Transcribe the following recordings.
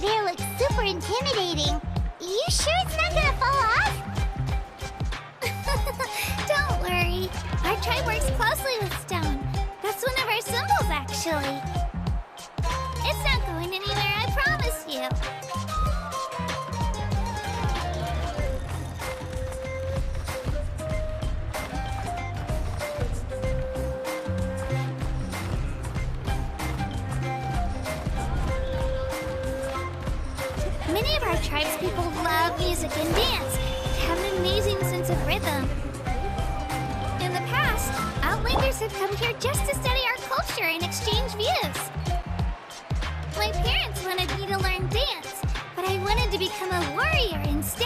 hair looks super intimidating. You sure it's not gonna fall off? Don't worry. Our tribe works closely with stone. That's one of our symbols, actually. It's not going anywhere, I promise you. Many of our tribe's people love music and dance. They have an amazing sense of rhythm. In the past, Outlanders have come here just to study our culture and exchange views. My parents wanted me to learn dance, but I wanted to become a warrior instead.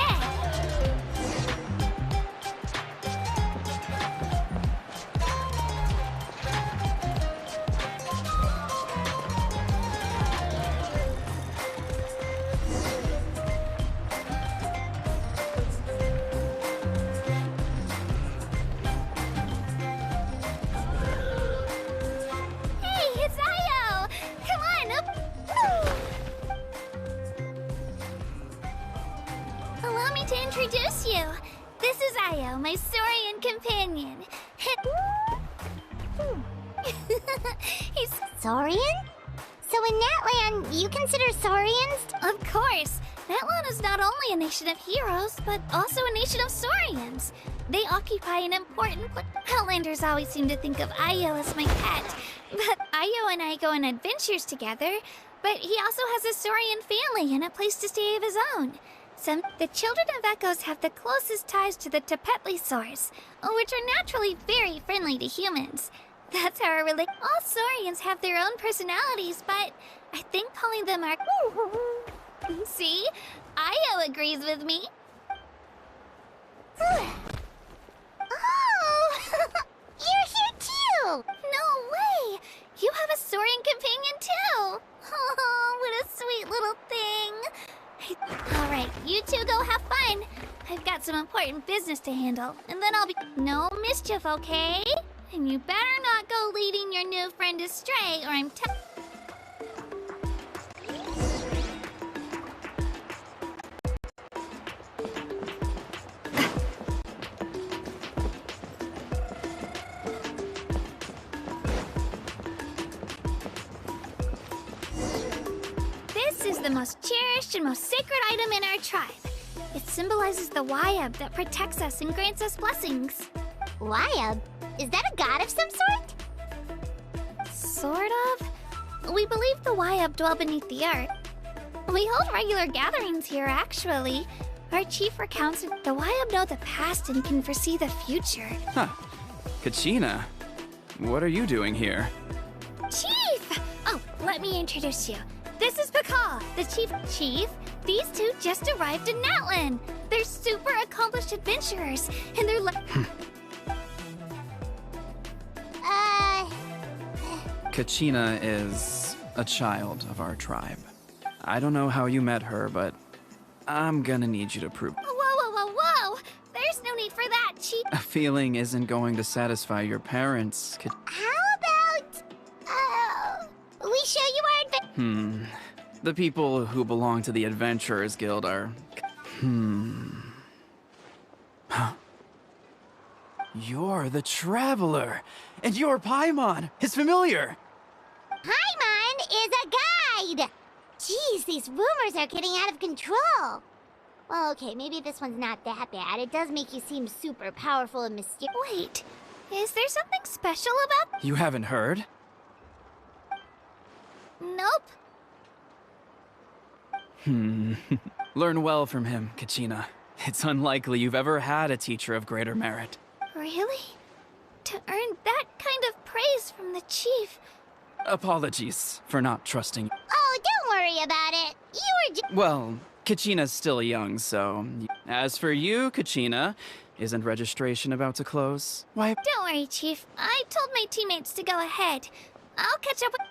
Allow me to introduce you. This is Io, my Saurian companion. He's Saurian? So in Natlan, you consider Saurians? Of course. Natlan is not only a nation of heroes, but also a nation of Saurians. They occupy an important place. Outlanders always seem to think of Io as my pet, but Io and I go on adventures together. But he also has a Saurian family and a place to stay of his own. The children of Echoes have the closest ties to the Tepetli source, which are naturally very friendly to humans. That's how all Saurians have their own personalities, but I think calling them our... See? Io agrees with me. Oh! You're here too! No way! You have a Saurian companion too! Oh, what a sweet little thing! Alright, you two go have fun. I've got some important business to handle, and then I'll be... No mischief, okay? And you better not go leading your new friend astray, or I'm This is the most cherished and most sacred item in our tribe. It symbolizes the Wayab that protects us and grants us blessings. Wayab? Is that a god of some sort? Sort of. We believe the Wayab dwell beneath the earth. We hold regular gatherings here, actually. Our chief recounts that the Wayab know the past and can foresee the future. Huh. Kachina, what are you doing here? Chief! Oh, let me introduce you. This is Pakal, the chief. Chief, these two just arrived in Natlan. They're super accomplished adventurers, and they're like... Kachina is a child of our tribe. I don't know how you met her, but I'm gonna need you to prove... Whoa, whoa, whoa, whoa! There's no need for that, Chief. A feeling isn't going to satisfy your parents. How about... we show you our adventure? The people who belong to the Adventurers Guild are... Huh. You're the Traveler, and you're Paimon, his familiar. Paimon is a guide! Jeez, these rumors are getting out of control. Well, okay, maybe this one's not that bad. It does make you seem super powerful and mysterious. Wait, is there something special about... You haven't heard? Nope. Learn well from him, Kachina. It's unlikely you've ever had a teacher of greater merit. Really? To earn that kind of praise from the chief... Apologies for not trusting you. Oh, don't worry about it. You were just... Well, Kachina's still young, so... As for you, Kachina, isn't registration about to close? Why... Don't worry, Chief. I told my teammates to go ahead. I'll catch up with...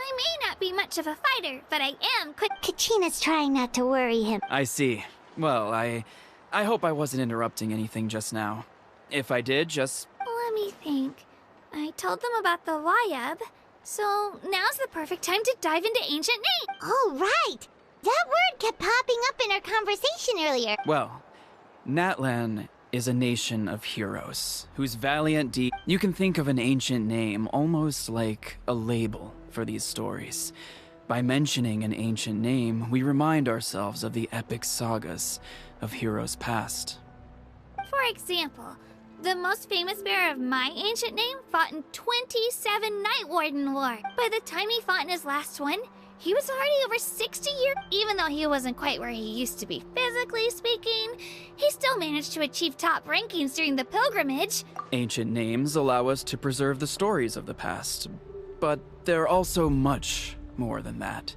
I may not be much of a fighter, but I am quick. Kachina's trying not to worry him. I see. Well, I hope I wasn't interrupting anything just now. If I did, just... Let me think. I told them about the Wayab, so now's the perfect time to dive into ancient names. Oh, right! That word kept popping up in our conversation earlier. Well, Natlan is a nation of heroes whose valiant deed. You can think of an ancient name almost like a label for these stories. By mentioning an ancient name, we remind ourselves of the epic sagas of heroes past. For example, the most famous bearer of my ancient name fought in 27 Night Warden War. By the time he fought in his last one, he was already over 60 years. Even though he wasn't quite where he used to be physically speaking, he still managed to achieve top rankings during the pilgrimage. Ancient names allow us to preserve the stories of the past, but they're also much more than that.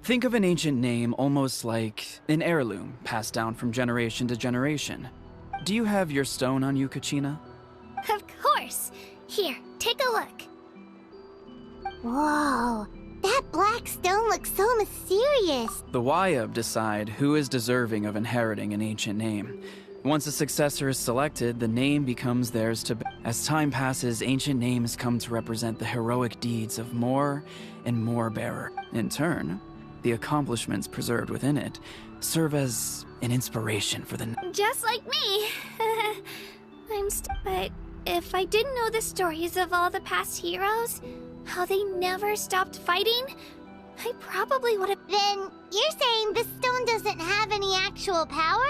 Think of an ancient name almost like an heirloom passed down from generation to generation. Do you have your stone on you, Kachina? Of course. Here, take a look. Whoa, that black stone looks so mysterious. The Wayab decide who is deserving of inheriting an ancient name. Once a successor is selected, the name becomes theirs to bear. As time passes, ancient names come to represent the heroic deeds of more and more bearers. In turn, the accomplishments preserved within it serve as an inspiration for the... Just like me. But if I didn't know the stories of all the past heroes, how they never stopped fighting, I probably would have... Then you're saying this stone doesn't have any actual power?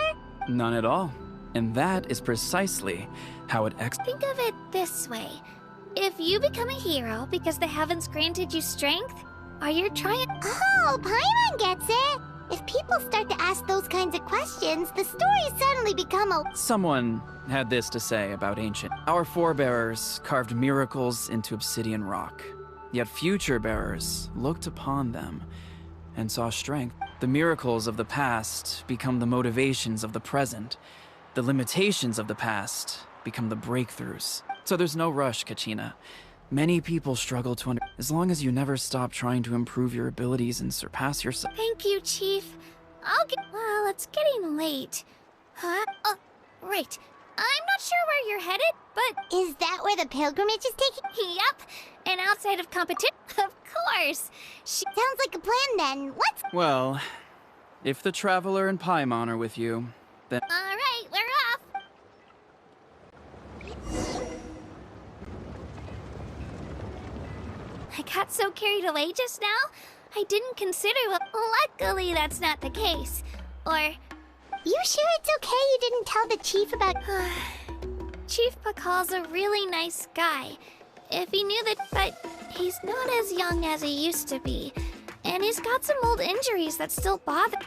None at all. And that is precisely how it Think of it this way. If you become a hero because the heavens granted you strength, are you trying... Oh, Paimon gets it! If people start to ask those kinds of questions, the stories suddenly become a... Someone had this to say about ancient. Our forebearers carved miracles into obsidian rock, yet future bearers looked upon them and saw strength. The miracles of the past become the motivations of the present. The limitations of the past become the breakthroughs. So there's no rush, Kachina. Many people struggle to as long as you never stop trying to improve your abilities and surpass yourself. Thank you, Chief. Well, it's getting late. Huh? Oh, right. I'm not sure where you're headed, but... Is that where the pilgrimage is taking? Yep. And outside of competition, of course. Sounds like a plan then. Let's... Well, if the Traveler and Paimon are with you, then... All right, we're off. I got so carried away just now, I didn't consider what... Luckily, that's not the case. Or... You sure it's okay you didn't tell the chief about... Chief Pakal's a really nice guy. If he knew that... But he's not as young as he used to be. And he's got some old injuries that still bother...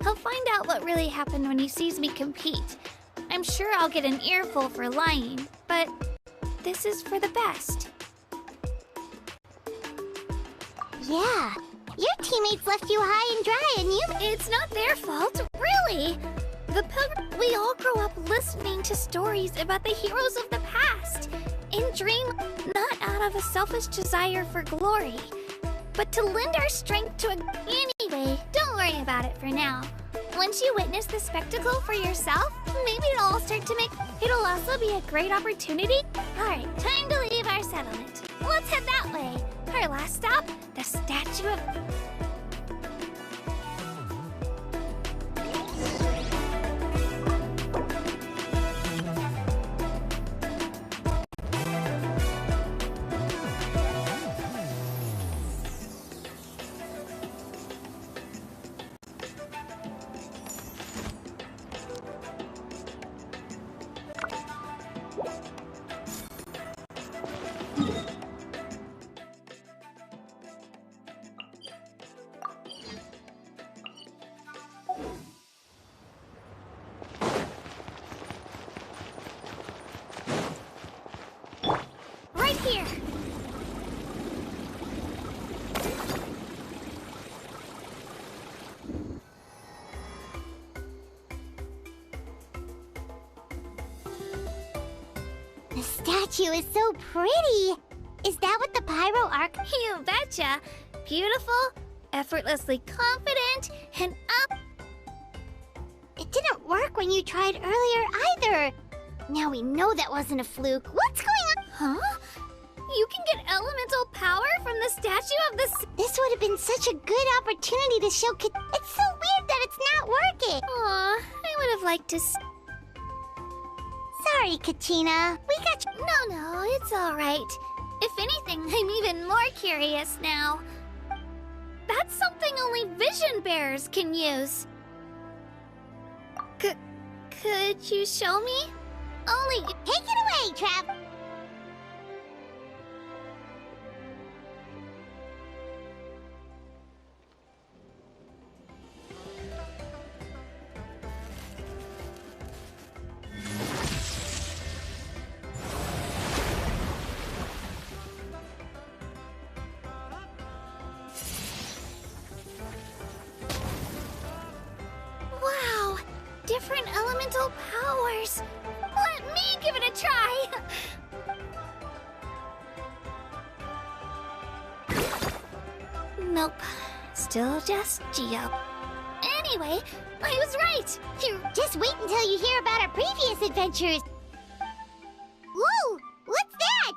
He'll find out what really happened when he sees me compete. I'm sure I'll get an earful for lying, but this is for the best. Yeah, your teammates left you high and dry and you... It's not their fault, really. We all grow up listening to stories about the heroes of the past and dream not out of a selfish desire for glory, but to lend our strength to Anyway, don't worry about it for now. Once you witness the spectacle for yourself, maybe it'll all start to make... It'll also be a great opportunity. Alright, time to leave our settlement. Let's head that way. Our last stop, the statue of... Right here. The statue is so pretty. Is that what the Pyro Arc... You betcha. Beautiful, effortlessly confident, and up. It didn't work when you tried earlier either. Now we know that wasn't a fluke. What's going on? Huh? You can get elemental power from the statue of the This would have been such a good opportunity to show It's so weird that it's not working. Aw, I would have liked to Sorry, Katina. We got you. No, it's alright. If anything, I'm even more curious now. That's something only vision bearers can use. Could you show me? Only... Take it away, Trav. Wow! Different elemental powers! Let me give it a try! Nope. Still just Geo. Anyway, I was right! Just wait until you hear about our previous adventures. Whoa! What's that?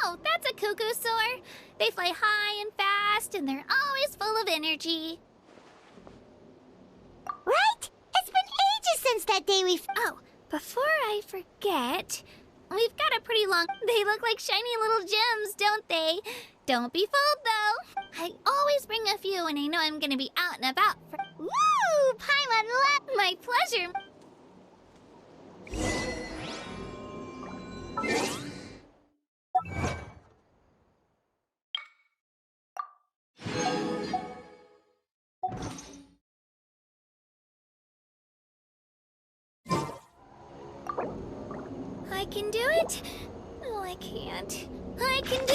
Oh, that's a cuckoo soar. They fly high and fast, and they're always full of energy. Right? It's been ages since that day we... Oh, before I forget, we've got a pretty long... They look like shiny little gems, don't they? Don't be fooled, though. I always bring a few when I know I'm gonna be out and about for... Woo! Paimon left! My pleasure. I can do it. No, I can't. I can do...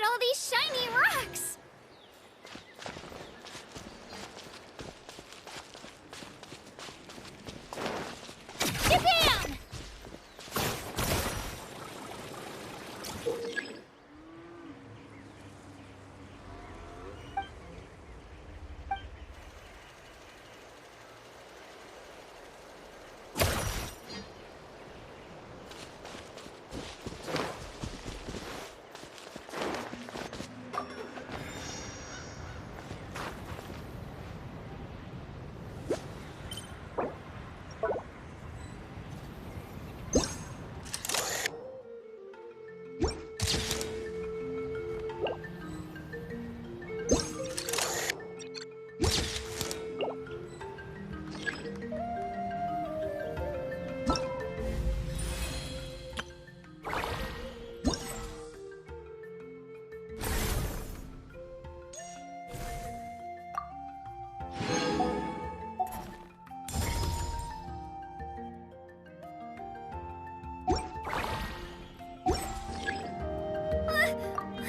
all these shiny rocks? Japan!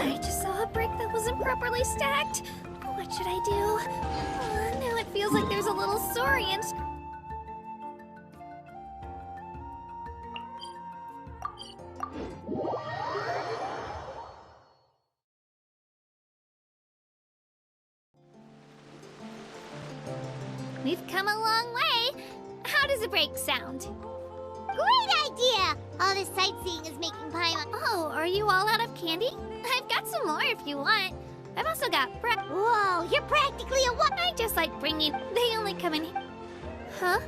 I just saw a brick that wasn't properly stacked. What should I do? Now it feels like there's a little Saurian. We've come a long way. How does a break sound? Great idea! All this sightseeing is making Paimon. Oh, are you all out of candy? I've got some more if you want. I've also got Whoa, you're practically a what? I just like bringing. They only come in. Huh?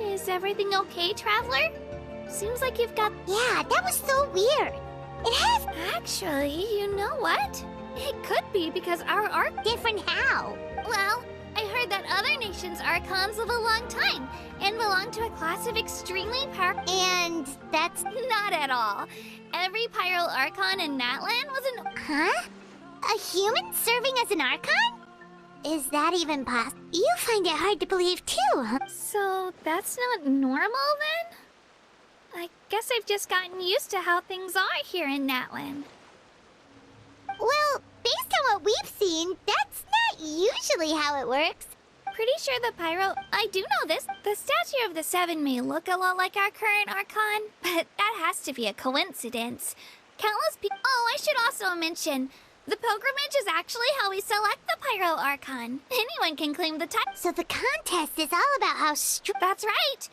Is everything okay, Traveler? Seems like you've got. Yeah, that was so weird. It has Actually, you know what? It could be because our arc. different how? Well, I heard that other nations' Archons live a long time and belong to a class of extremely powerful. And that's... Not at all. Every Pyro Archon in Natlan was an. Huh? A human serving as an Archon? Is that even possible? You find it hard to believe too, huh? So that's not normal then? I guess I've just gotten used to how things are here in Natlan. Well, based on what we've seen, that's not usually how it works. Pretty sure the Pyro. I do know this. The statue of the Seven may look a lot like our current Archon, but that has to be a coincidence. Countless people. Oh, I should also mention. The pilgrimage is actually how we select the Pyro Archon. Anyone can claim the title. So the contest is all about how That's right.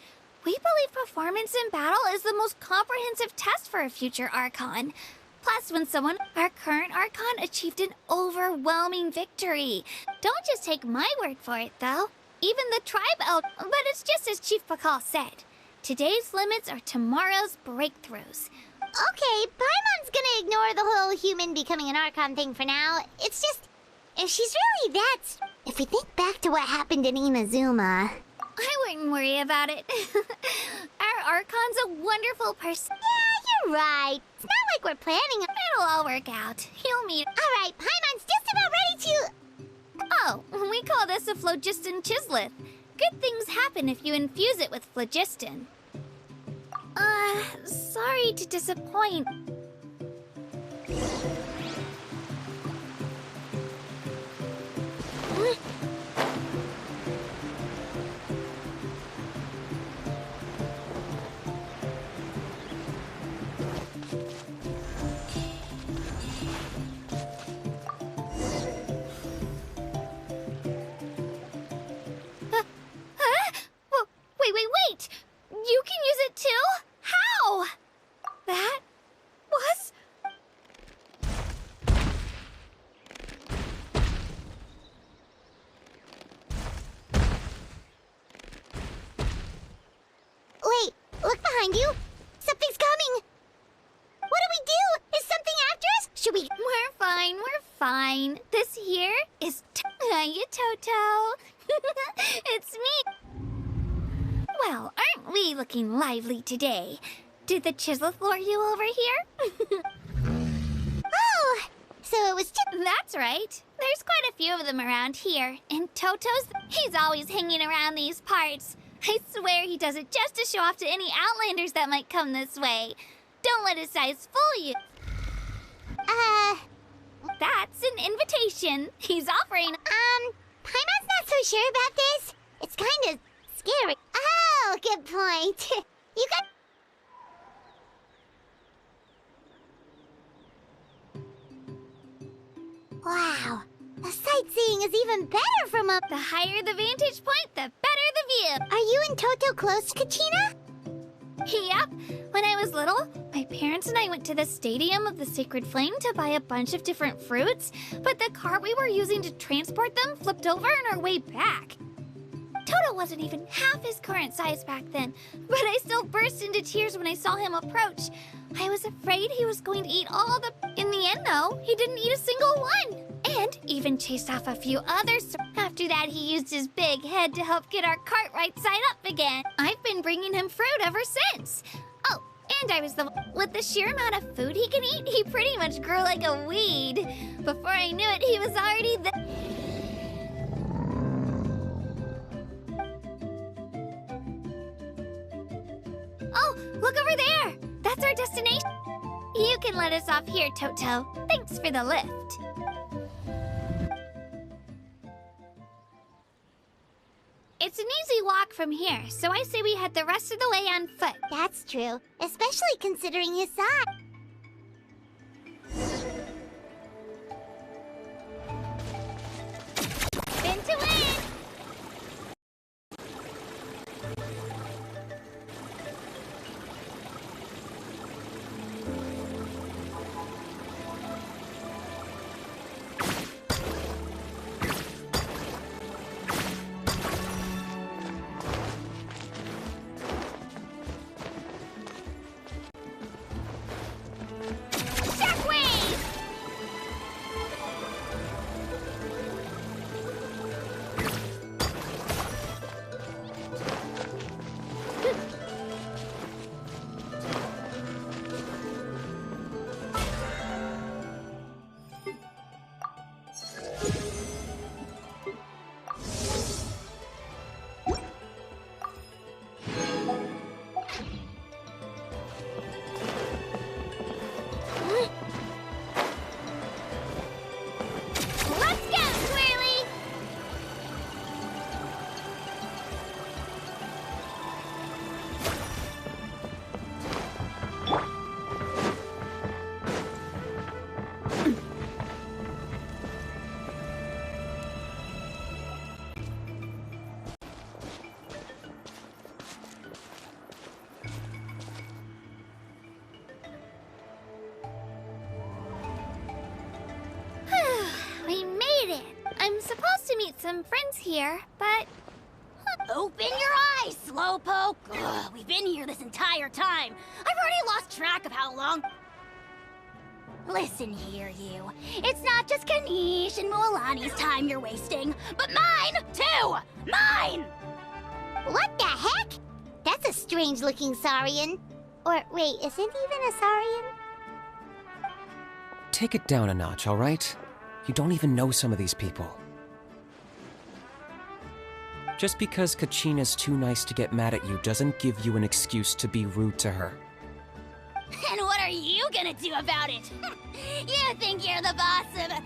We believe performance in battle is the most comprehensive test for a future Archon. Plus, when our current Archon achieved an overwhelming victory. Don't just take my word for it, though. Even the tribe but it's just as Chief Pakal said. Today's limits are tomorrow's breakthroughs. Okay, Paimon's gonna ignore the whole human becoming an Archon thing for now. It's just, if she's really that... If we think back to what happened in Inazuma... I wouldn't worry about it. Our Archon's a wonderful person. Yeah, you're right. It's not like we're planning... It'll all work out. You'll meet... Alright, Paimon's just about ready to... Oh, we call this a phlogiston chisleth. Good things happen if you infuse it with phlogiston. Sorry to disappoint. Wait! You can use it too? How? That was... Wait, look behind you. Something's coming. What do we do? Is something after us? Should we... We're fine. This here is Hiya, Toto. It's me. Well, aren't we looking lively today? Did the Chisleth lure you over here? Oh, so it was just... That's right. There's quite a few of them around here. And he's always hanging around these parts. I swear he does it just to show off to any Outlanders that might come this way. Don't let his size fool you. an invitation. He's offering... Paimon's not so sure about this. It's kind of scary. Oh, good point. You got... Wow, the sightseeing is even better from up... The higher the vantage point, the better the view. Are you and Toto close, Kachina? Yep. When I was little, my parents and I went to the Stadium of the Sacred Flame to buy a bunch of different fruits, but the cart we were using to transport them flipped over on our way back. Toto wasn't even half his current size back then, but I still burst into tears when I saw him approach. I was afraid he was going to eat all the... In the end, though, he didn't eat a single one. And even chased off a few others. After that, he used his big head to help get our cart right side up again. I've been bringing him fruit ever since. Oh, and I was the... With the sheer amount of food he can eat, he pretty much grew like a weed. Before I knew it, he was already the... Oh, look over there! That's our destination! You can let us off here, Toto. Thanks for the lift. It's an easy walk from here, so I say we head the rest of the way on foot. That's true, especially considering his size. Spin to win! I'm supposed to meet some friends here, but... Open your eyes, Slowpoke! Ugh, we've been here this entire time. I've already lost track of how long... Listen here, you. It's not just Kanish and Moalani's time you're wasting, but mine, too! Mine! What the heck? That's a strange-looking Saurian. Or, wait, is it even a Saurian? Take it down a notch, all right? You don't even know some of these people. Just because Kachina's too nice to get mad at you doesn't give you an excuse to be rude to her. And what are you gonna do about it? You think you're the boss of...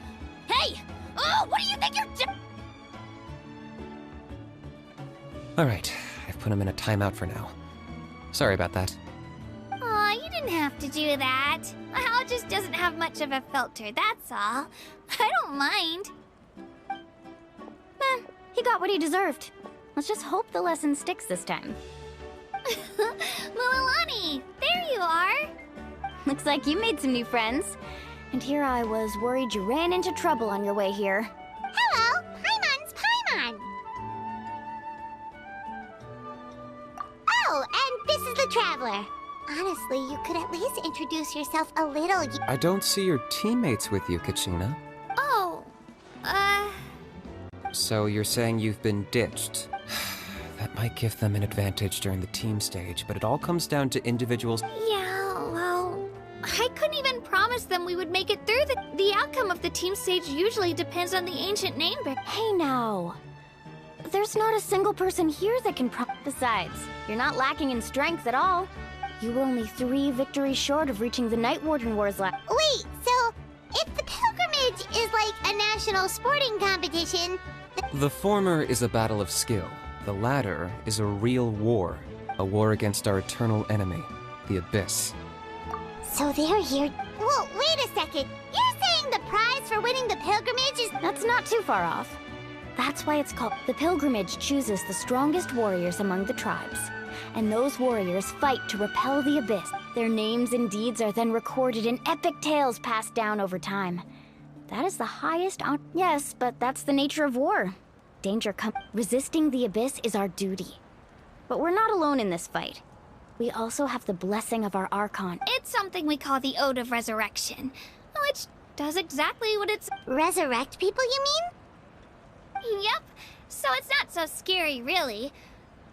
Hey! Oh, what do you think you're doing? All right, I've put him in a timeout for now. Sorry about that. Aw, you didn't have to do that. My owl just doesn't have much of a filter, that's all. I don't mind. He got what he deserved. Let's just hope the lesson sticks this time. Mualani, there you are. Looks like you made some new friends. And here I was worried you ran into trouble on your way here. Hello, Paimon's Paimon! Oh, and this is the Traveler. Honestly, you could at least introduce yourself a little. I don't see your teammates with you, Kachina. Oh, So you're saying you've been ditched? That might give them an advantage during the team stage, but it all comes down to individuals. yeah, well... I couldn't even promise them we would make it through. The outcome of the team stage usually depends on the ancient name book. Hey now. There's not a single person here that can Besides, you're not lacking in strength at all. You were only 3 victories short of reaching the Night Warden Wars Wait, so if the pilgrimage is like a national sporting competition. The former is a battle of skill. The latter is a real war. A war against our eternal enemy, the Abyss. So they're here. Whoa, wait a second. You're saying the prize for winning the pilgrimage is... That's not too far off. That's why it's called... The pilgrimage chooses the strongest warriors among the tribes. And those warriors fight to repel the Abyss. Their names and deeds are then recorded in epic tales passed down over time. That is the highest on... Yes, but that's the nature of war. Danger comes... Resisting the Abyss is our duty. But we're not alone in this fight. We also have the blessing of our Archon. It's something we call the Ode of Resurrection, which does exactly what it's... Resurrect people, you mean? Yep, so it's not so scary, really.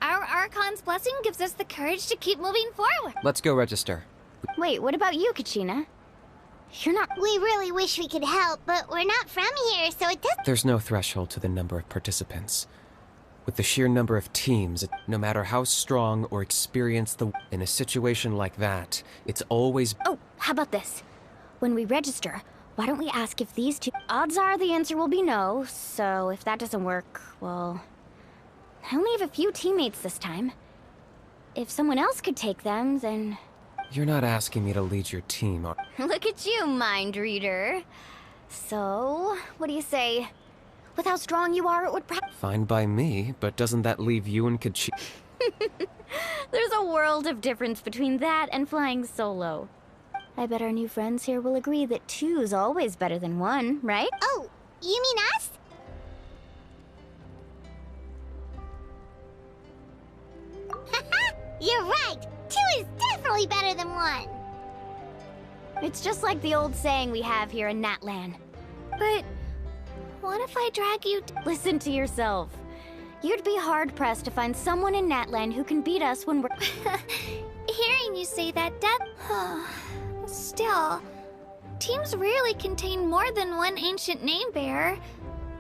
Our Archon's blessing gives us the courage to keep moving forward. Let's go register. Wait, what about you, Kachina? You're not... We really wish we could help, but we're not from here, so it does... There's no threshold to the number of participants. With the sheer number of teams, no matter how strong or experienced in a situation like that, it's always... Oh, how about this? When we register, why don't we ask if these two... Odds are the answer will be no, so if that doesn't work, well... I only have a few teammates this time. If someone else could take them, then... You're not asking me to lead your team, are... Look at you, mind reader. So, what do you say? With how strong you are, it would Fine by me, but doesn't that leave you and Kachi... There's a world of difference between that and flying solo. I bet our new friends here will agree that two's always better than one, right? Oh, you mean us? You're right! Two is definitely better than one! It's just like the old saying we have here in Natlan. But what if I drag you... Listen to yourself. You'd be hard-pressed to find someone in Natlan who can beat us when we're... Hearing you say that, Still, teams rarely contain more than one ancient name-bearer.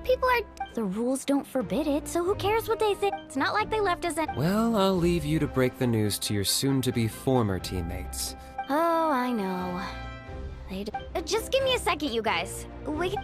People are... The rules don't forbid it, so who cares what they think? It's not like they left us in... Well, I'll leave you to break the news to your soon-to-be former teammates. Oh, I know. Just give me a second, you guys. We...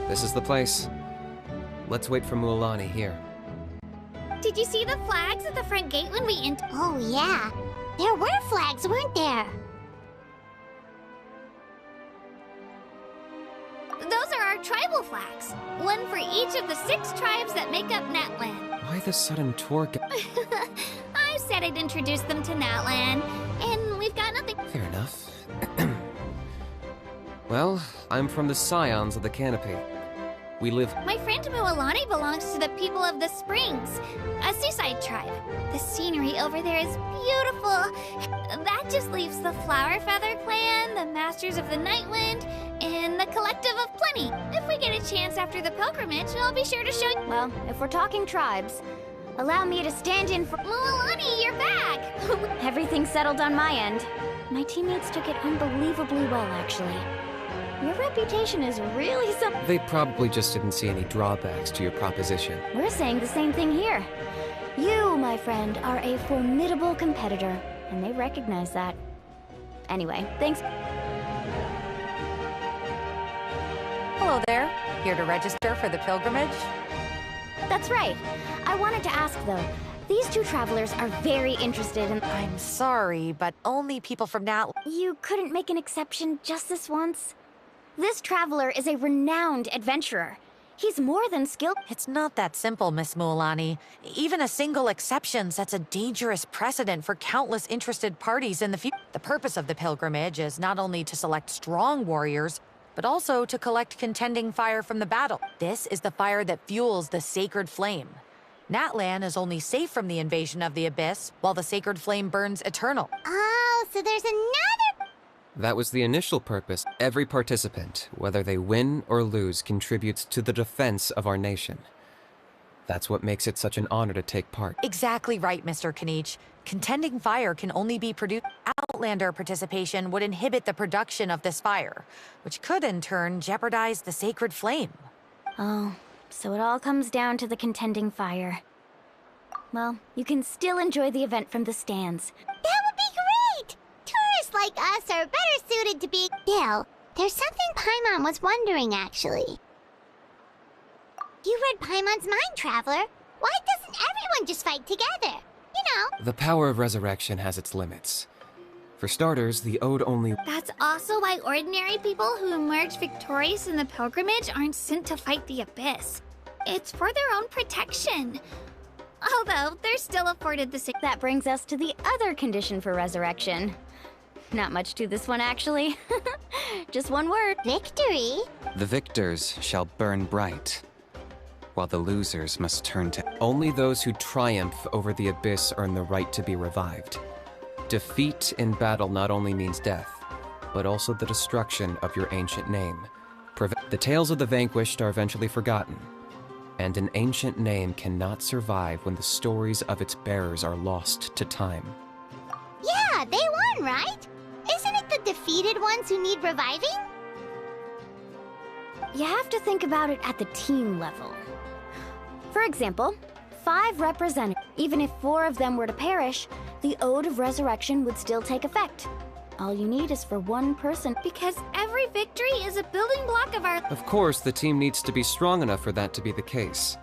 This is the place. Let's wait for Mualani here. Did you see the flags at the front gate when we entered? Oh, yeah. There were flags, weren't there? Those are our tribal flags. One for each of the 6 tribes that make up Natlan. Why the sudden tour I said I'd introduce them to Natlan, and we've got nothing... Fair enough. Well, I'm from the Scions of the Canopy. We live... My friend Mualani belongs to the people of the Springs, a seaside tribe. The scenery over there is beautiful. That just leaves the Flower Feather Clan, the Masters of the Nightwind, and the Collective of Plenty. If we get a chance after the pilgrimage, I'll be sure to show you... Well, if we're talking tribes, allow me to stand in for... Mualani, you're back! Everything's settled on my end. My teammates took it unbelievably well, actually. Your reputation is really something. They probably just didn't see any drawbacks to your proposition. We're saying the same thing here. You, my friend, are a formidable competitor, and they recognize that. Anyway, thanks. Hello there. Here to register for the pilgrimage? That's right. I wanted to ask, though. These two travelers are very interested in... I'm sorry, but only people from Natlan. You couldn't make an exception just this once? This traveler is a renowned adventurer. He's more than skilled. It's not that simple, Miss Mualani. Even a single exception sets a dangerous precedent for countless interested parties in the future. The purpose of the pilgrimage is not only to select strong warriors, but also to collect contending fire from the battle. This is the fire that fuels the sacred flame. Natlan is only safe from the invasion of the Abyss, while the sacred flame burns eternal. Oh, so there's another... That was the initial purpose. Every participant, whether they win or lose, contributes to the defense of our nation. That's what makes it such an honor to take part. Exactly right, Mr. Kanich. Contending fire can only be produced. Outlander participation would inhibit the production of this fire, which could in turn jeopardize the sacred flame. Oh, so it all comes down to the contending fire. Well, you can still enjoy the event from the stands. That would be great! Tourists like us are better suited to be... Dale, there's something Paimon was wondering, actually. You read Paimon's mind, Traveler. Why doesn't everyone just fight together? You know. The power of resurrection has its limits. For starters, the Ode only... That's also why ordinary people who emerge victorious in the pilgrimage aren't sent to fight the Abyss. It's for their own protection. Although, they're still afforded the same... That brings us to the other condition for resurrection. Not much to this one, actually. Just one word. Victory? The victors shall burn bright, while the losers must turn to... Only those who triumph over the Abyss earn the right to be revived. Defeat in battle not only means death, but also the destruction of your ancient name. The tales of the vanquished are eventually forgotten, and an ancient name cannot survive when the stories of its bearers are lost to time. Yeah, they won, right? Isn't it the defeated ones who need reviving? You have to think about it at the team level. For example, 5 representatives. Even if 4 of them were to perish, the Ode of Resurrection would still take effect. All you need is for one person. Because every victory is a building block of our... Of course, the team needs to be strong enough for that to be the case.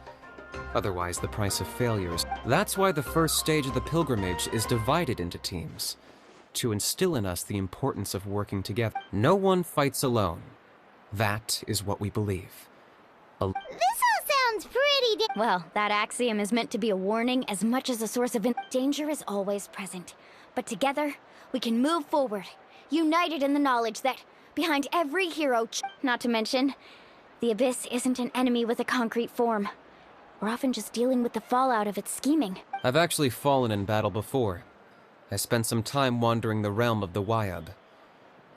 Otherwise, the price of failure is... That's why the first stage of the pilgrimage is divided into teams, to instill in us the importance of working together. No one fights alone. That is what we believe. This all sounds pretty Well, that axiom is meant to be a warning as much as a source of danger is always present. But together, we can move forward, united in the knowledge that behind every hero, not to mention, the Abyss isn't an enemy with a concrete form. We're often just dealing with the fallout of its scheming. I've actually fallen in battle before. I spent some time wandering the realm of the Wyab.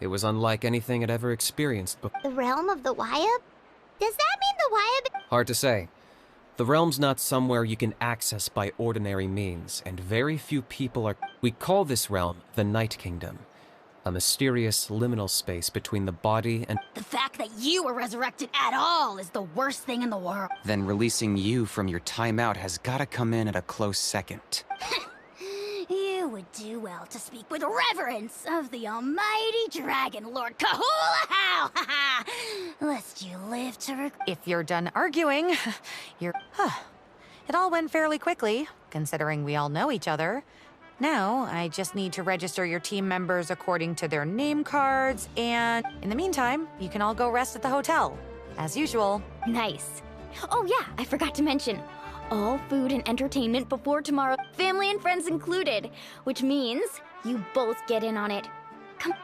It was unlike anything I'd ever experienced before. The realm of the Wyab? Does that mean the Wyab... Hard to say. The realm's not somewhere you can access by ordinary means, and very few people are... We call this realm the Night Kingdom, a mysterious liminal space between the body and... The fact that you were resurrected at all is the worst thing in the world. Then releasing you from your timeout has gotta come in at a close second. You would do well to speak with reverence of the almighty Dragon Lord Kahula-How! Lest you live to If you're done arguing, you're... It all went fairly quickly, considering we all know each other. Now, I just need to register your team members according to their name cards, and in the meantime, you can all go rest at the hotel. As usual. Nice. Oh yeah, I forgot to mention. All food and entertainment before tomorrow, family and friends included, which means you both get in on it. Come.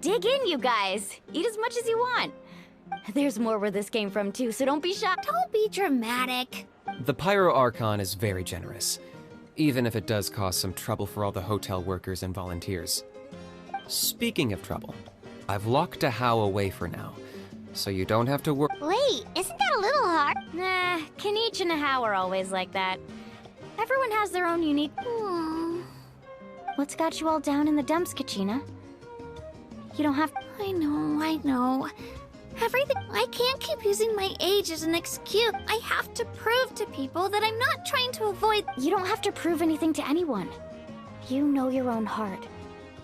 Dig in, you guys. Eat as much as you want. There's more where this came from, too, so don't be shocked. Don't be dramatic. The Pyro Archon is very generous, even if it does cause some trouble for all the hotel workers and volunteers. Speaking of trouble, I've locked a How away for now, so you don't have to worry. Wait, isn't that a little hard? Nah, Kanich and How are always like that. Everyone has their own unique... What's got you all down in the dumps, Kachina? You don't have... I know. Everything. I can't keep using my age as an excuse. I have to prove to people that I'm not trying to avoid. You don't have to prove anything to anyone. You know your own heart.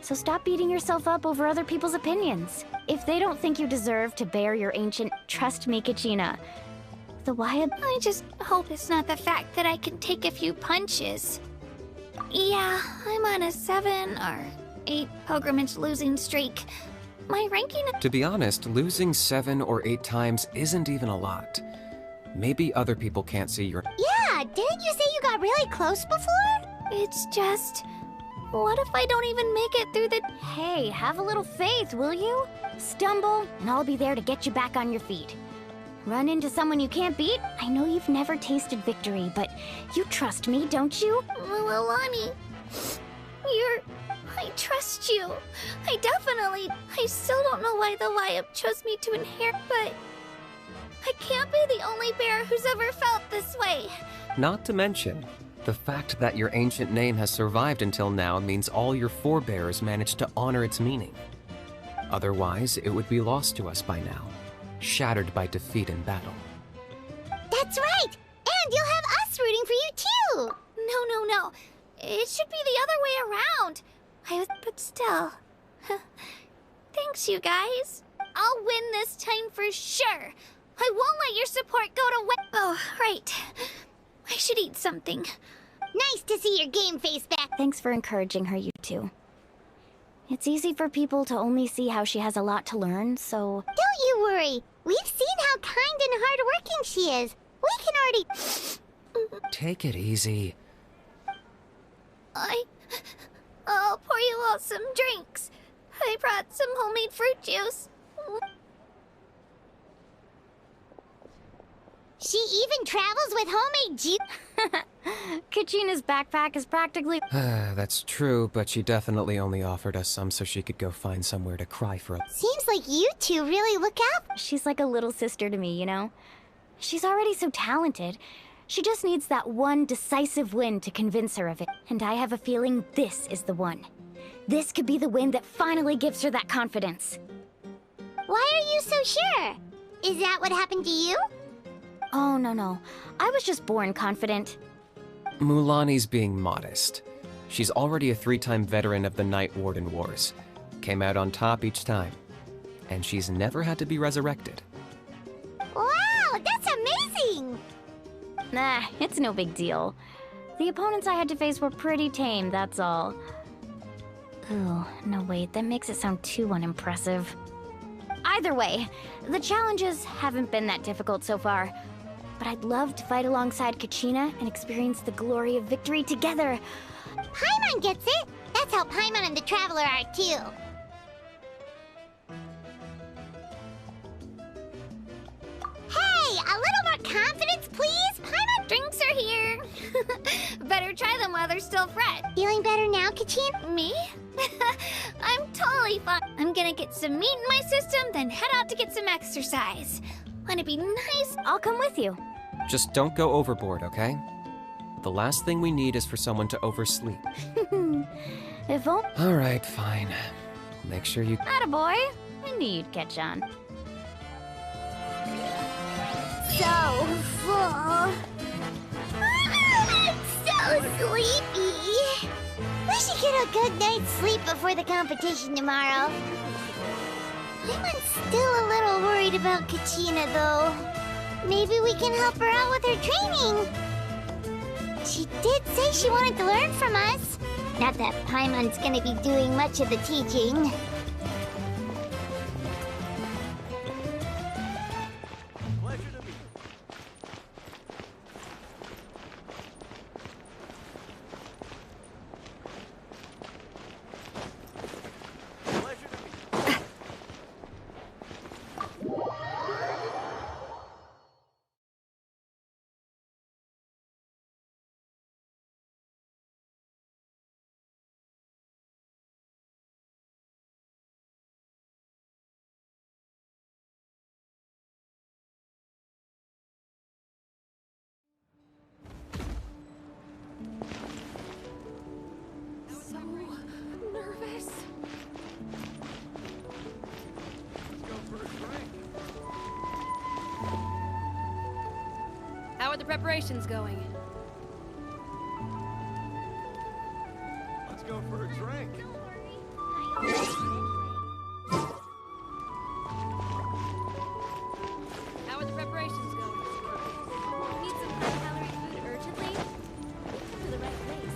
So stop beating yourself up over other people's opinions. If they don't think you deserve to bear your ancient, trust me, Kachina. The why of— I just hope it's not the fact that I can take a few punches. Yeah, I'm on a 7 or 8 pilgrimage losing streak. My ranking— To be honest, losing 7 or 8 times isn't even a lot. Maybe other people can't see your— Yeah, didn't you say you got really close before? It's just... What if I don't even make it through the— Hey, have a little faith, will you? Stumble, and I'll be there to get you back on your feet. Run into someone you can't beat? I know you've never tasted victory, but you trust me, don't you? Milani, I trust you. I still don't know why the Wyap chose me to inherit, but I can't be the only bear who's ever felt this way. Not to mention, the fact that your ancient name has survived until now means all your forebears managed to honor its meaning. Otherwise, it would be lost to us by now, shattered by defeat in battle. That's right! And you'll have us rooting for you too! No. It should be the other way around. But still. Thanks, you guys. I'll win this time for sure. I won't let your support go to waste. Oh, right. I should eat something. Nice to see your game face back. Thanks for encouraging her, you two. It's easy for people to only see how she has a lot to learn, so... Don't you worry. We've seen how kind and hardworking she is. We can already... Take it easy. I'll pour you all some drinks. I brought some homemade fruit juice. She even travels with homemade juice. Kachina's backpack is practically... That's true, but she definitely only offered us some so she could go find somewhere to cry for a... Seems like you two really look out. She's like a little sister to me, you know? She's already so talented. She just needs that one decisive win to convince her of it. And I have a feeling this is the one. This could be the win that finally gives her that confidence. Why are you so sure? Is that what happened to you? Oh, no. I was just born confident. Mulani's being modest. She's already a 3-time veteran of the Night Warden Wars. Came out on top each time. And she's never had to be resurrected. Wow, that's amazing! Nah, it's no big deal. The opponents I had to face were pretty tame, that's all. Ooh, no wait, that makes it sound too unimpressive. Either way, the challenges haven't been that difficult so far. But I'd love to fight alongside Kachina and experience the glory of victory together. Paimon gets it! That's how Paimon and the Traveler are too. Hey, a little more confidence, please? Paimon... Drinks are here. Better try them while they're still fresh. Feeling better now, Kachina? Me? I'm totally fine. I'm gonna get some meat in my system, then head out to get some exercise. Wanna be nice? I'll come with you. Just don't go overboard, okay? The last thing we need is for someone to oversleep. If only... Alright, fine. Make sure you... Attaboy! I knew you'd catch on. So full. I'm so sleepy. We should get a good night's sleep before the competition tomorrow. I'm still a little worried about Kachina, though. Maybe we can help her out with her training. She did say she wanted to learn from us. Not that Paimon's gonna be doing much of the teaching. the preparations going? Let's go for a drink. How are the preparations going? We need some high-calorie food urgently. We've come to the right place.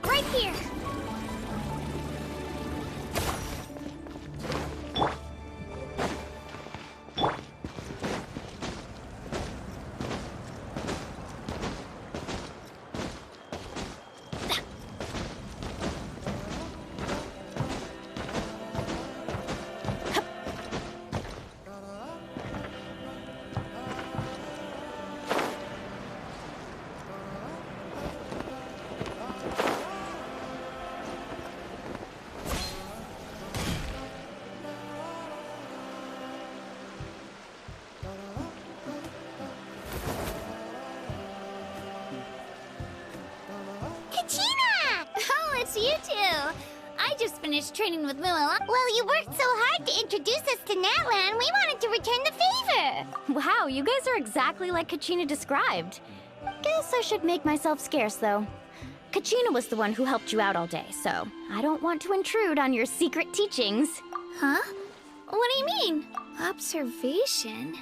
Right here! Kachina! Oh, it's you two! I just finished training with Mulan. Well, you worked so hard to introduce us to Natlan, we wanted to return the favor. Wow, you guys are exactly like Kachina described. Guess I should make myself scarce, though. Kachina was the one who helped you out all day, so I don't want to intrude on your secret teachings. Huh? What do you mean? Observation?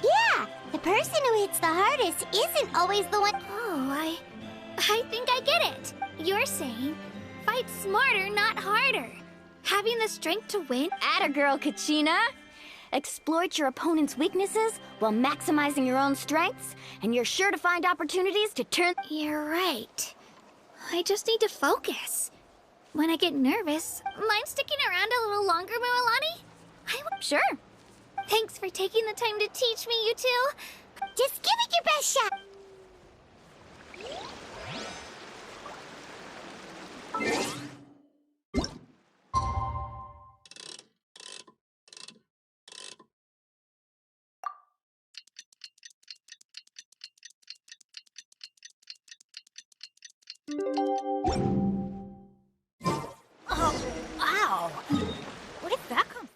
Yeah, the person who hits the hardest isn't always the one. Oh, I think I get it. You're saying, fight smarter, not harder. Having the strength to win? Atta girl, Kachina! Exploit your opponent's weaknesses while maximizing your own strengths, and you're sure to find opportunities to turn... You're right. I just need to focus. When I get nervous, mind sticking around a little longer, Mualani? Sure. Thanks for taking the time to teach me, you two. Just give it your best shot. Oh, ow! Where did that come from?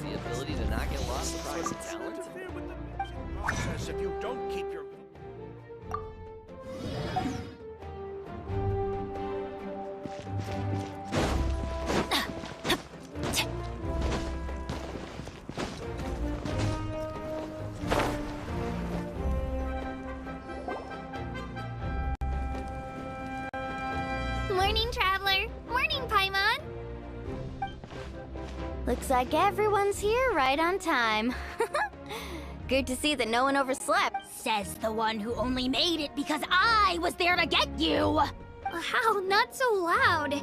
The ability to not get lost surprise and talent. Interfere with the magic process if you don't keep your... Morning, Traveler. Morning, Paimon. Looks like everyone's here right on time. Good to see that no one overslept. Says the one who only made it because I was there to get you! How? Not so loud.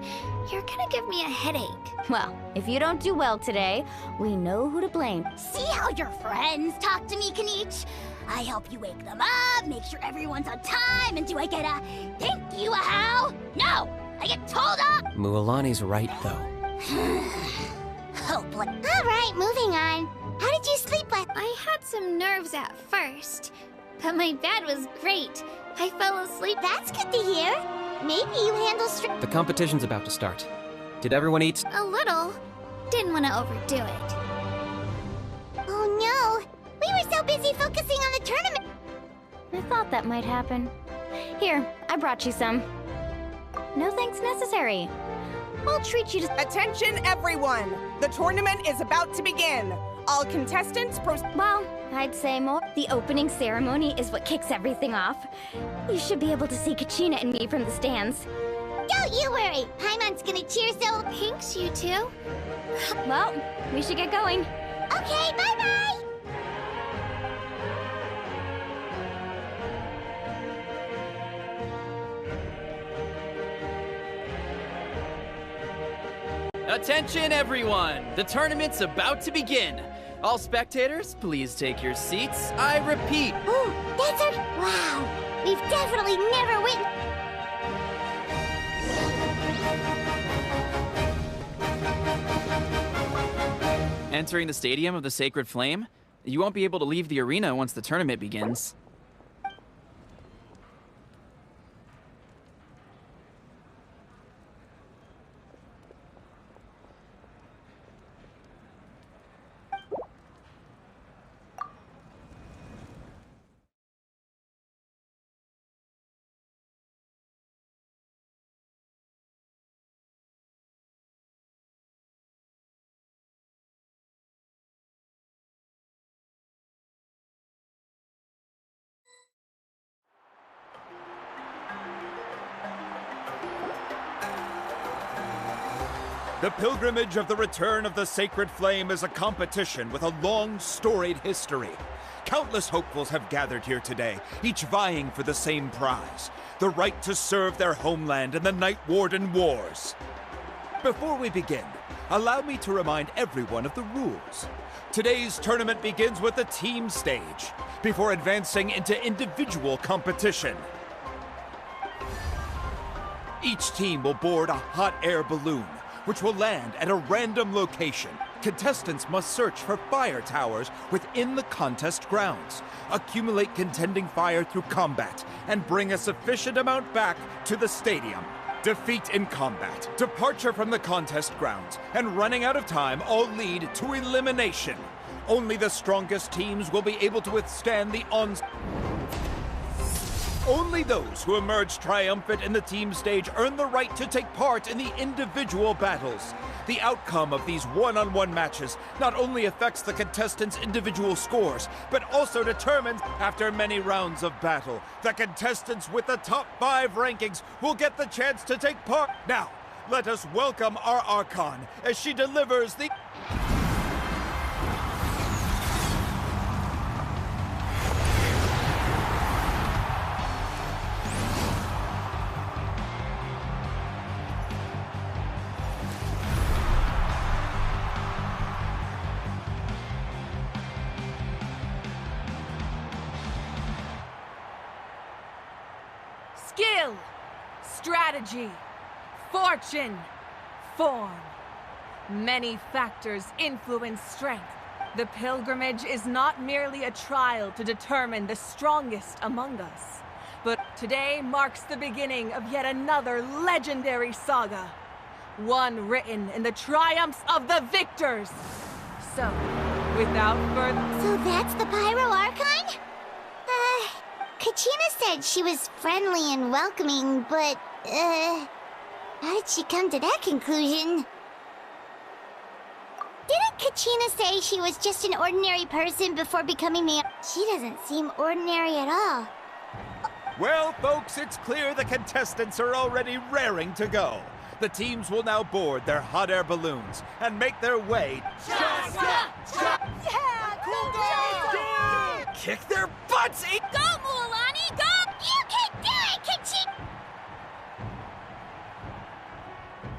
You're gonna give me a headache. Well, if you don't do well today, we know who to blame. See how your friends talk to me, Kanich? I help you wake them up, make sure everyone's on time, and do I get a thank you, a how? No! I get told off! Mualani's right, though. Hopeless. All right, moving on. How did you sleep last? I had some nerves at first, but my bed was great. I fell asleep. That's good to hear. Maybe you handle The competition's about to start. Did everyone eat? A little. Didn't want to overdo it. Oh focusing on the tournament. I thought that might happen. Here, I brought you some. No thanks necessary. I'll treat you to— Attention, everyone! The tournament is about to begin. All contestants Well, I'd say more. The opening ceremony is what kicks everything off. You should be able to see Kachina and me from the stands. Don't you worry. Paimon's gonna cheer so... Thanks, you two. Well, we should get going. Okay, bye-bye! Attention, everyone! The tournament's about to begin. All spectators, please take your seats. I repeat. Ooh, that's our... Wow! We've definitely never witnessed... Entering the Stadium of the Sacred Flame, you won't be able to leave the arena once the tournament begins. The pilgrimage of the return of the Sacred Flame is a competition with a long, storied history. Countless hopefuls have gathered here today, each vying for the same prize, the right to serve their homeland in the Night Warden Wars. Before we begin, allow me to remind everyone of the rules. Today's tournament begins with the team stage, before advancing into individual competition. Each team will board a hot air balloon, which will land at a random location. Contestants must search for fire towers within the contest grounds, accumulate contending fire through combat, and bring a sufficient amount back to the stadium. Defeat in combat, departure from the contest grounds, and running out of time all lead to elimination. Only the strongest teams will be able to withstand the Only those who emerge triumphant in the team stage earn the right to take part in the individual battles. The outcome of these one-on-one matches not only affects the contestants' individual scores, but also determines, after many rounds of battle, the contestants with the top 5 rankings will get the chance to take part. Now, let us welcome our Archon as she delivers the... Skill, strategy, fortune, form. Many factors influence strength. The pilgrimage is not merely a trial to determine the strongest among us, but today marks the beginning of yet another legendary saga. One written in the triumphs of the victors. So, without further... So that's the Pyro Archon? Kachina said she was friendly and welcoming, but, how did she come to that conclusion? Didn't Kachina say she was just an ordinary person before becoming the... She doesn't seem ordinary at all. Well, folks, it's clear the contestants are already raring to go. The teams will now board their hot air balloons and make their way... Yeah! Cool down! Kick their butts! Go, Mualani, go! You can do it, Kachina!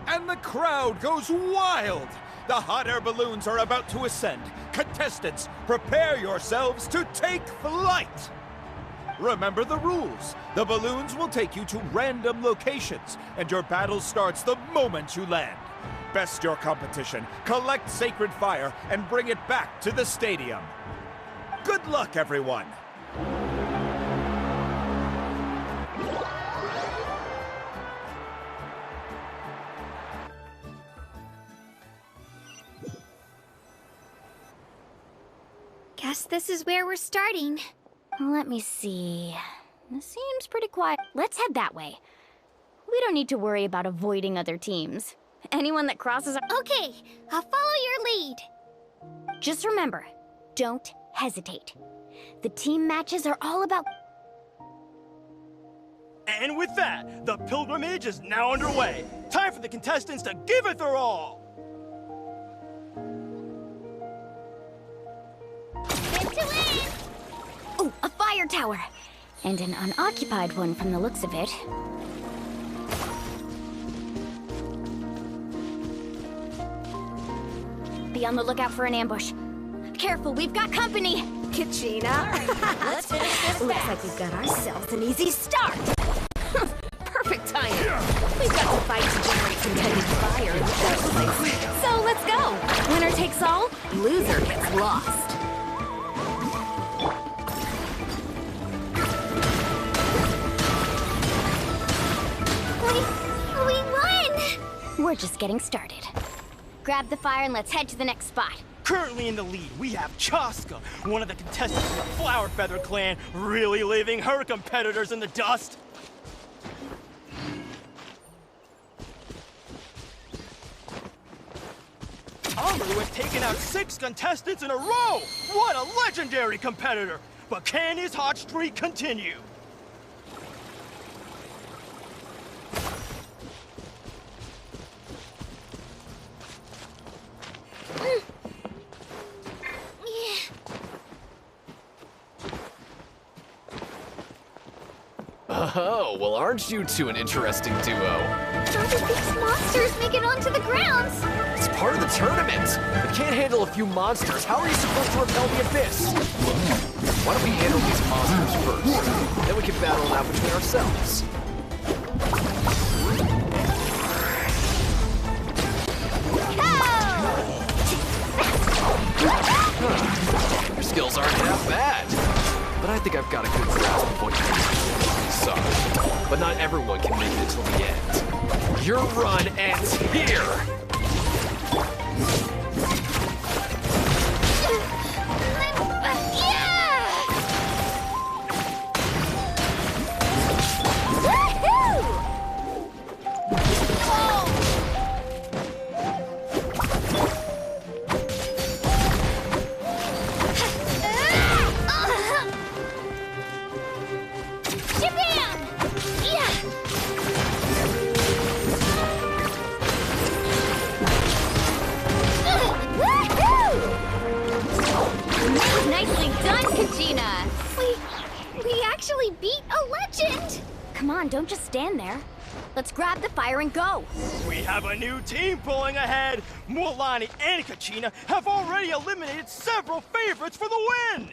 And the crowd goes wild! The hot air balloons are about to ascend. Contestants, prepare yourselves to take flight! Remember the rules. The balloons will take you to random locations, and your battle starts the moment you land. Best your competition, collect sacred fire, and bring it back to the stadium. Good luck, everyone! Guess this is where we're starting. Let me see. This seems pretty quiet. Let's head that way. We don't need to worry about avoiding other teams. Anyone that crosses our— Okay, I'll follow your lead. Just remember, don't hesitate. The team matches are all about— And with that, the pilgrimage is now underway. Time for the contestants to give it their all. Win to win! Oh, a fire tower! And an unoccupied one from the looks of it. Be on the lookout for an ambush. Careful, we've got company! Kachina. Let's finish this Looks like we've got ourselves an easy start. Perfect timing. We've got to fight to generate competitive fire in the first place. So let's go. Winner takes all, loser gets lost. We won! We're just getting started. Grab the fire and let's head to the next spot. Currently in the lead, we have Chaska, one of the contestants from the Flower Feather clan, really leaving her competitors in the dust. Amaru has taken out 6 contestants in a row! What a legendary competitor! But can his hot streak continue? Oh, well, aren't you two an interesting duo? How did these monsters make it onto the grounds? It's part of the tournament. If you can't handle a few monsters, how are you supposed to repel the abyss? Why don't we handle these monsters first? Then we can battle it out between ourselves. Your skills aren't half bad. But I think I've got a good grasp of what you're doing. Sorry, but not everyone can make it till the end. Your run ends here! Nicely done, Kachina! We actually beat a legend! Come on, don't just stand there. Let's grab the fire and go! We have a new team pulling ahead! Mulani and Kachina have already eliminated several favorites for the win!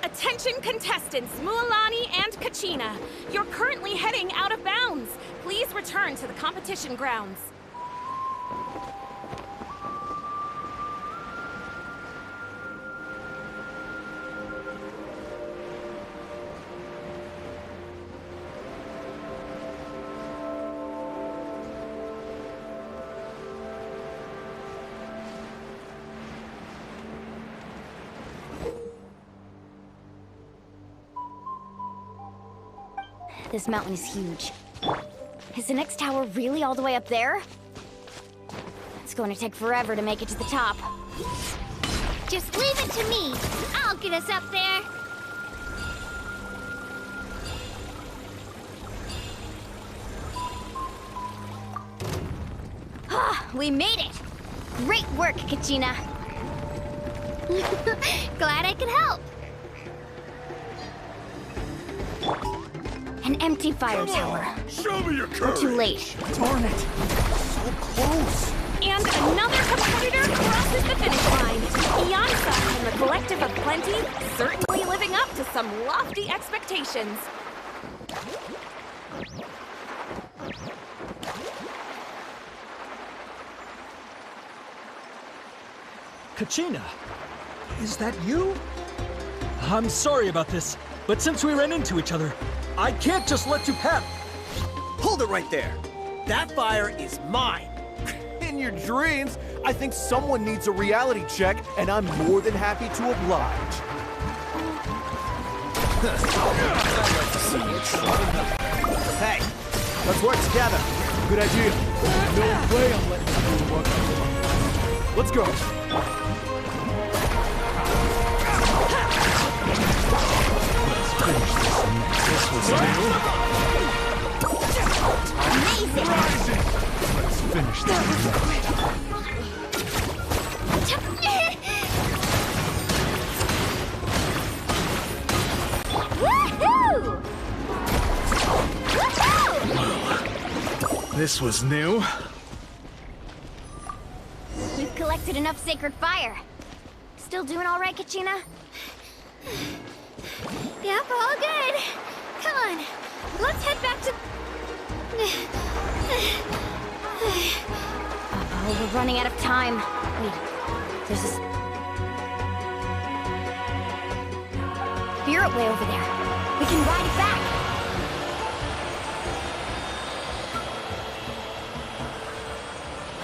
Attention contestants, Mualani and Kachina. You're currently heading out of bounds. Please return to the competition grounds. This mountain is huge. Is the next tower really all the way up there? It's going to take forever to make it to the top. Just leave it to me. I'll get us up there. We made it! Great work, Kachina. Glad I could help. An empty fire tower. Show me your We're courage! too late. Darn it! So close! And another competitor crosses the finish line. Iansa and the Collective of Plenty certainly living up to some lofty expectations. Kachina, is that you? I'm sorry about this, but since we ran into each other, I can't just let you pass. Hold it right there! That fire is mine! In your dreams, I think someone needs a reality check, and I'm more than happy to oblige. I'd like to see you try. Hey, let's work together. Good idea. No way I'm letting you do work. Let's go. This was new. Amazing! Let's finish this. Woohoo! Woohoo! This was new. We've collected enough sacred fire. Still doing all right, Kachina? Yep, all good. Come on, let's head back to... Oh, we're running out of time. Wait, there's this... spirit way over there. We can ride it back.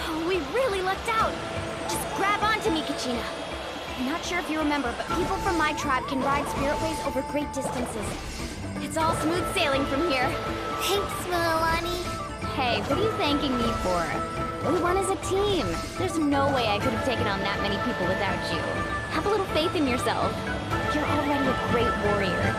Oh, we really lucked out. Just grab onto me, Kachina. I'm not sure if you remember, but people from my tribe can ride spirit ways over great distances. It's all smooth sailing from here. Thanks, Milani. Hey, what are you thanking me for? We won as a team. There's no way I could have taken on that many people without you. Have a little faith in yourself. You're already a great warrior.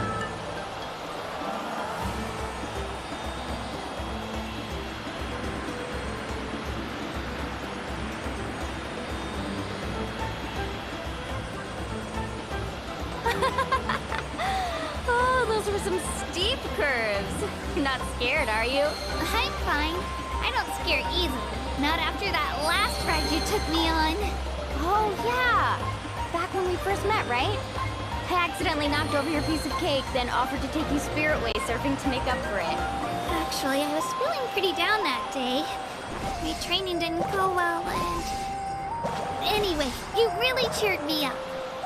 Oh, those were some steep curves. You're not scared, are you? I'm fine. I don't scare easily. Not after that last ride you took me on. Oh, yeah. Back when we first met, right? I accidentally knocked over your piece of cake, then offered to take you spirit way surfing to make up for it. Actually, I was feeling pretty down that day. My training didn't go well, and... Anyway, you really cheered me up.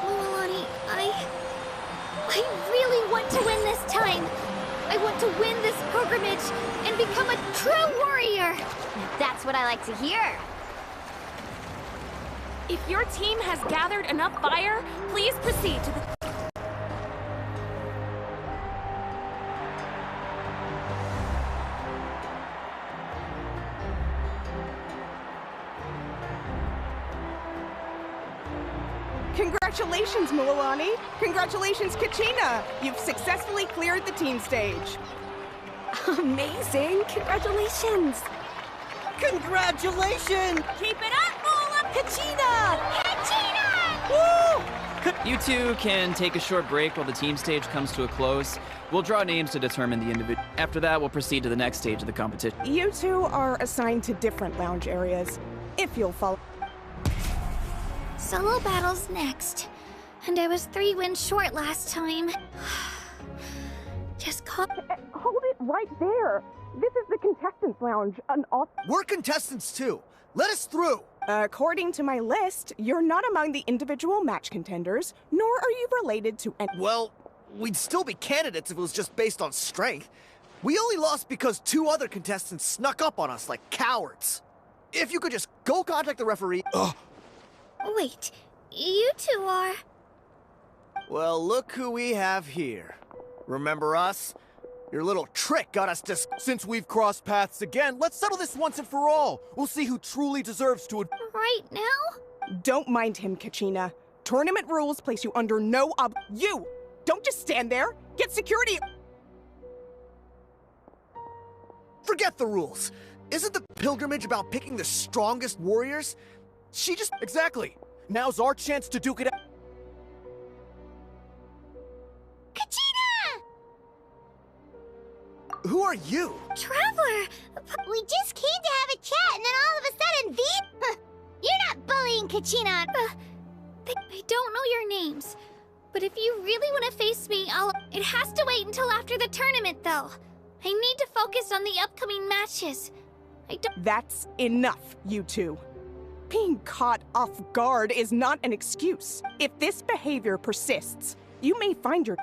Milani, I really want to win this time. I want to win this pilgrimage and become a true warrior. That's what I like to hear. If your team has gathered enough fire, please proceed to the... Congratulations, Milani! Congratulations, Kachina! You've successfully cleared the team stage. Amazing! Congratulations! Congratulations! Keep it up, Mola! Kachina! Kachina! Woo! You two can take a short break while the team stage comes to a close. We'll draw names to determine the individual. After that, we'll proceed to the next stage of the competition. You two are assigned to different lounge areas. If you'll follow... Solo battle's next. And I was 3 wins short last time. Just call... Hold it right there! This is the contestants' lounge, an We're contestants too. Let us through. According to my list, you're not among the individual match contenders, nor are you related to any... Well, we'd still be candidates if it was just based on strength. We only lost because 2 other contestants snuck up on us like cowards. If you could just go contact the referee... Wait, you two are... Well, look who we have here. Remember us? Your little trick got us Since we've crossed paths again, let's settle this once and for all. We'll see who truly deserves to... Right now? Don't mind him, Kachina. Tournament rules place you under no You! Don't just stand there! Get security! Forget the rules. Isn't the pilgrimage about picking the strongest warriors? She just... Exactly. Now's our chance to duke it out. Kachina! Who are you? Traveler! We just came to have a chat, and then all of a sudden, You're not bullying Kachina! I don't know your names. But if you really want to face me, It has to wait until after the tournament, though. I need to focus on the upcoming matches. That's enough, you two. Being caught off guard is not an excuse. If this behavior persists, you may find your...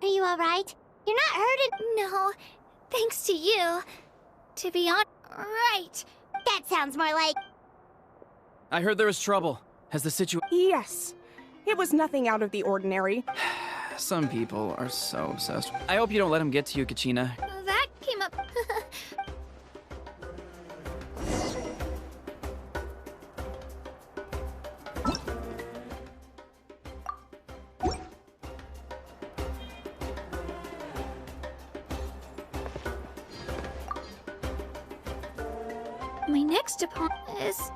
Are you alright? You're not hurting? No, thanks to you. To be honest, right. That sounds more like... I heard there was trouble. Has the situation... Yes. It was nothing out of the ordinary. Some people are so obsessed. I hope you don't let him get to you, Kachina. That came up... My next opponent is...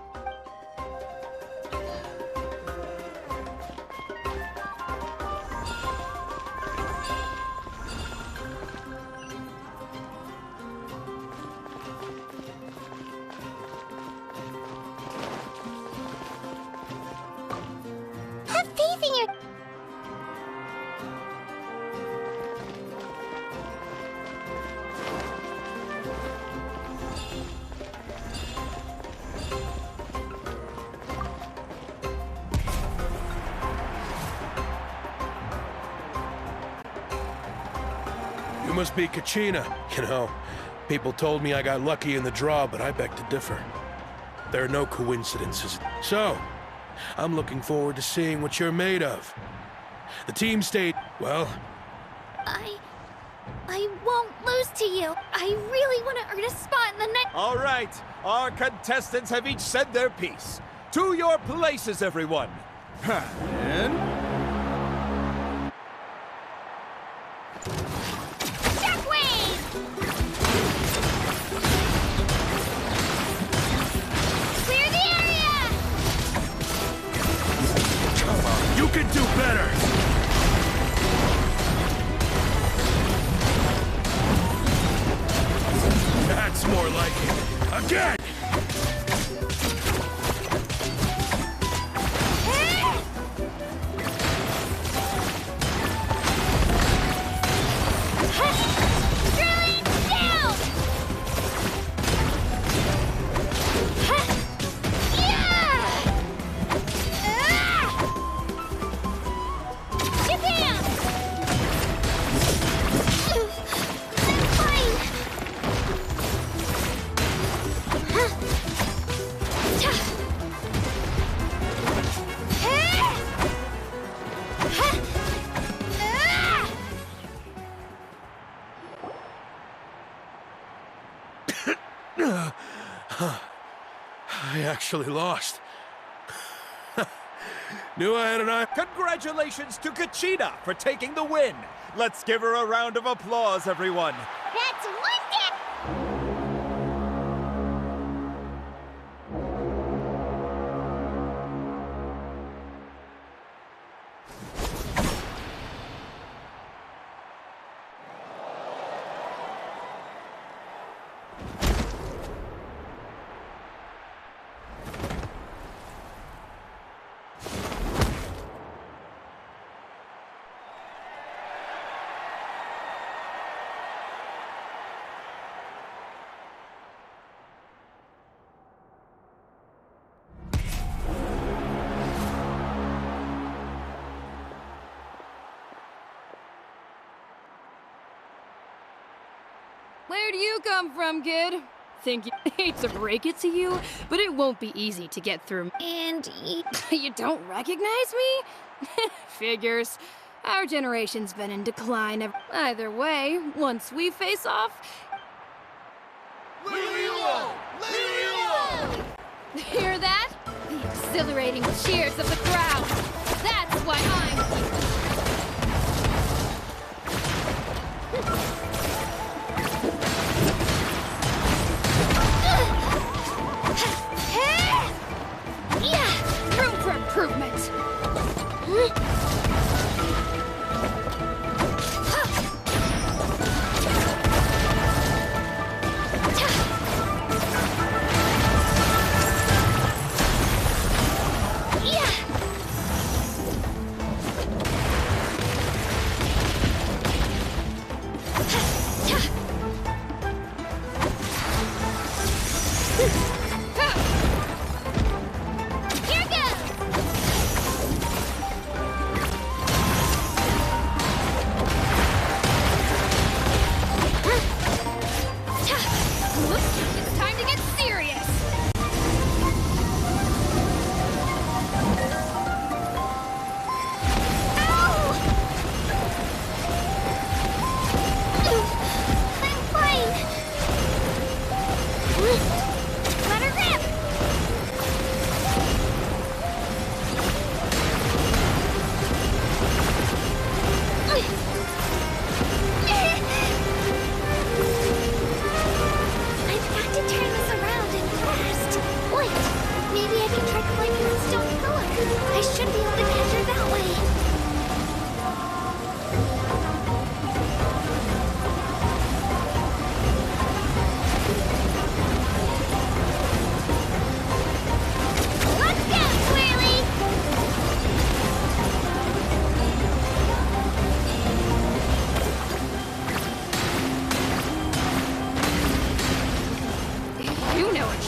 Have faith in your... You must be Kachina. You know, people told me I got lucky in the draw, but I beg to differ. There are no coincidences. So, I'm looking forward to seeing what you're made of. The team state, well... I won't lose to you. I really want to earn a spot in the next... All right, our contestants have each said their piece. To your places, everyone. And... Clear the area! Come on, you can do better! That's more like it. Again! Drilling down! Japan! I'm fine! I actually lost. Knew I had an eye. Congratulations to Kachina for taking the win. Let's give her a round of applause, everyone. That's one day! Where do you come from, kid? Think you hate to break it to you, but it won't be easy to get through. And you don't recognize me? Figures. Our generation's been in decline. Either way, once we face off... Lily-o! Lily-o! Hear that? The exhilarating cheers of the crowd. That's why I'm here. Yeah, room for improvement.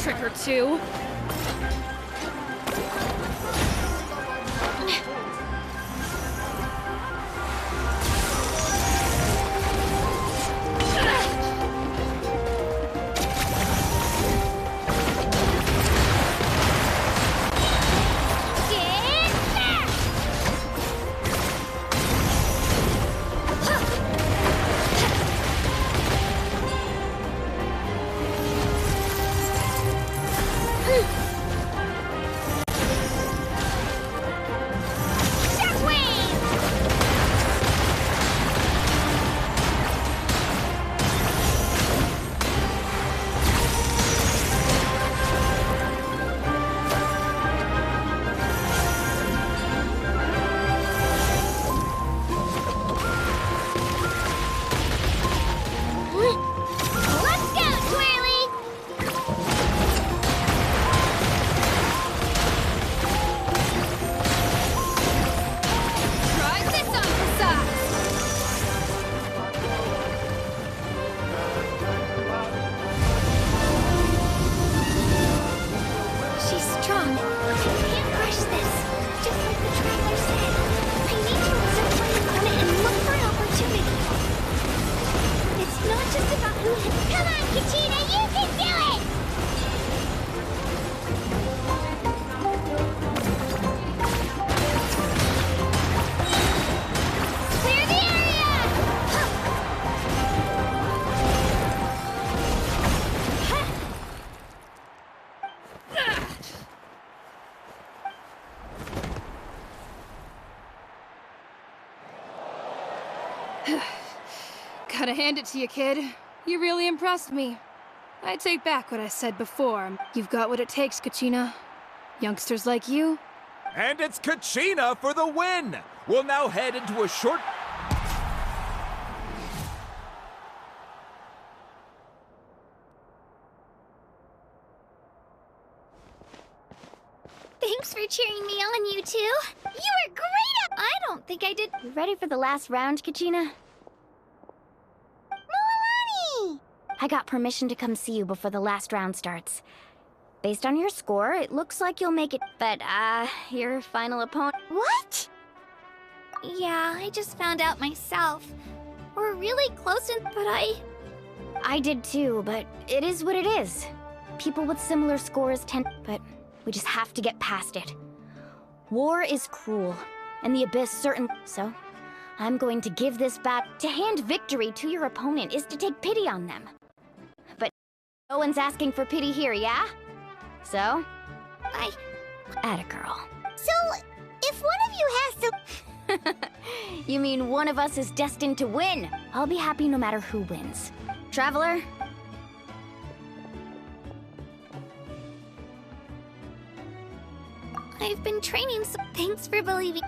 Trick or two. Gotta hand it to you, kid. You really impressed me. I take back what I said before. You've got what it takes, Kachina. Youngsters like you. And it's Kachina for the win! We'll now head into a short... Thanks for cheering me on, you two. You were great! I don't think I did. You ready for the last round, Kachina? Milani! I got permission to come see you before the last round starts. Based on your score, it looks like you'll make it. But, your final opponent... What? Yeah, I just found out myself. We're really close but I did too, but it is what it is. People with similar scores tend... But we just have to get past it. War is cruel, and the Abyss certain... So, I'm going to give this bat... To hand victory to your opponent is to take pity on them. But no one's asking for pity here, yeah? So, Atta girl. So, if one of you has to... You mean one of us is destined to win? I'll be happy no matter who wins. Traveler? I've been training, so thanks for believing.